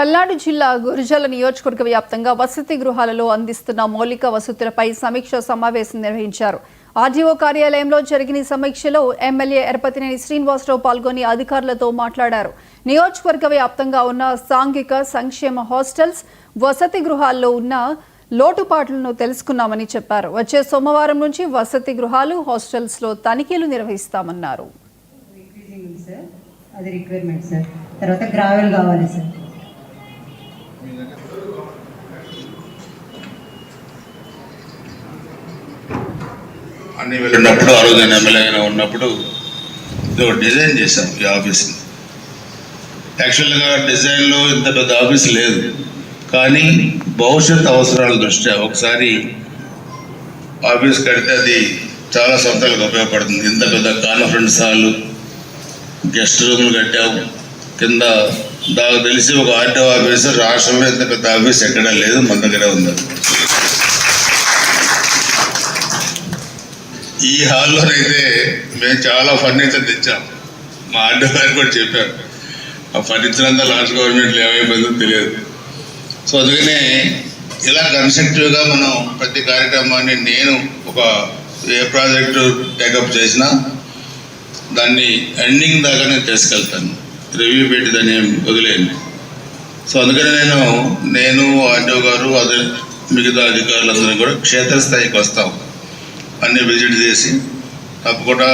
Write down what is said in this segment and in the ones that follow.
పల్నాడు జిల్లా గురజాల నియోజకవర్గ వ్యాప్తంగా వసతి గృహాలలో అందిస్తున్న మౌలిక వసతులపై సమీక్ష సమావేశం నిర్వహించారు. ఆర్డీఓ కార్యాలయంలో జరిగిన సమీక్షలో ఎమ్మెల్యే ఎరపతినేని శ్రీనివాసరావు పాల్గొని అధికారులతో మాట్లాడారు. నియోజకవర్గ వ్యాప్తంగా ఉన్న సాంఘిక సంక్షేమ హాస్టల్స్, వసతి గృహాల్లో ఉన్న లోటుపాట్లను తెలుసుకున్నామని చెప్పారు. వచ్చే సోమవారం నుంచి వసతి గృహాలు, హాస్టల్స్ లో తనిఖీలు నిర్వహిస్తామన్నారు. అన్నీ వెళ్ళినప్పుడు ఆ రోజు నేను ఎమ్మెల్యేగా ఉన్నప్పుడు ఇది డిజైన్ చేశాం ఈ ఆఫీస్ని. యాక్చువల్గా డిజైన్లో ఇంత పెద్ద ఆఫీస్ లేదు, కానీ భవిష్యత్ అవసరాల దృష్ట్యా ఒకసారి ఆఫీస్ కడితే అది చాలా సంవత్సరాలకు ఉపయోగపడుతుంది. ఇంత పెద్ద కాన్ఫరెన్స్ హాలు, గెస్ట్ రూమ్లు కట్టాము. కింద నాకు తెలిసి ఒక ఆర్టీఓ ఆఫీసర్ రాష్ట్రంలో ఇంత పెద్ద ఆఫీస్ ఎక్కడా లేదు, మన దగ్గరే ఉంది. ఈ హాల్లోనైతే మేము చాలా ఫర్నిచర్ తెచ్చాం. మా ఆర్డీఓ గారు కూడా చెప్పారు, ఆ ఫర్నిచర్ అంతా లాస్ట్ గవర్నమెంట్లో ఏమైపోయిందో తెలియదు. సో అందుకనే ఇలా కన్స్ట్రక్టివ్గా మనం ప్రతి కార్యక్రమాన్ని నేను ఏ ప్రాజెక్టు టేకప్ చేసినా దాన్ని ఎండింగ్ దాకా నేను తీసుకెళ్తాను, రివ్యూ పెట్టి దాన్ని వదిలేను. సో అందుకని నేను ఆర్డీఓ గారు అదే మిగతా అధికారులందరూ కూడా క్షేత్రస్థాయికి వస్తాం. అన్నీ విజిట్ చేసి తప్పకుండా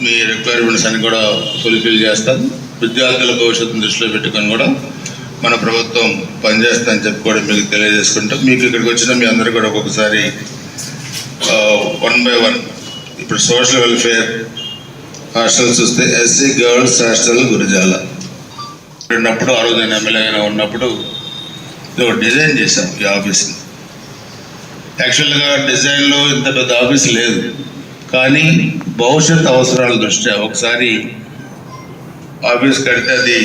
మీ రిక్వైర్మెంట్స్ అన్ని కూడా ఫుల్ఫిల్ చేస్తాను. విద్యార్థుల భవిష్యత్తును దృష్టిలో పెట్టుకొని కూడా మన ప్రభుత్వం పనిచేస్తుందని చెప్పి కూడా మీకు తెలియజేసుకుంటాం. మీకు ఇక్కడికి వచ్చిన మీ అందరూ కూడా ఒక్కొక్కసారి 1 by 1 ఇప్పుడు సోషల్ వెల్ఫేర్ హాస్టల్స్ చూస్తే ఎస్సీ గర్ల్స్ హాస్టల్ గురజాల ఉన్నప్పుడు ఆ రోజు నేను ఎమ్మెల్యేగా ఉన్నప్పుడు ఇది డిజైన్ చేశాం ఈ ఆఫీస్ని. యాక్చువల్గా డిజైన్లో ఇంత పెద్ద ఆఫీస్ లేదు, కానీ భవిష్యత్ అవసరాల దృష్ట్యా ఒకసారి ఆఫీస్ కడితే అది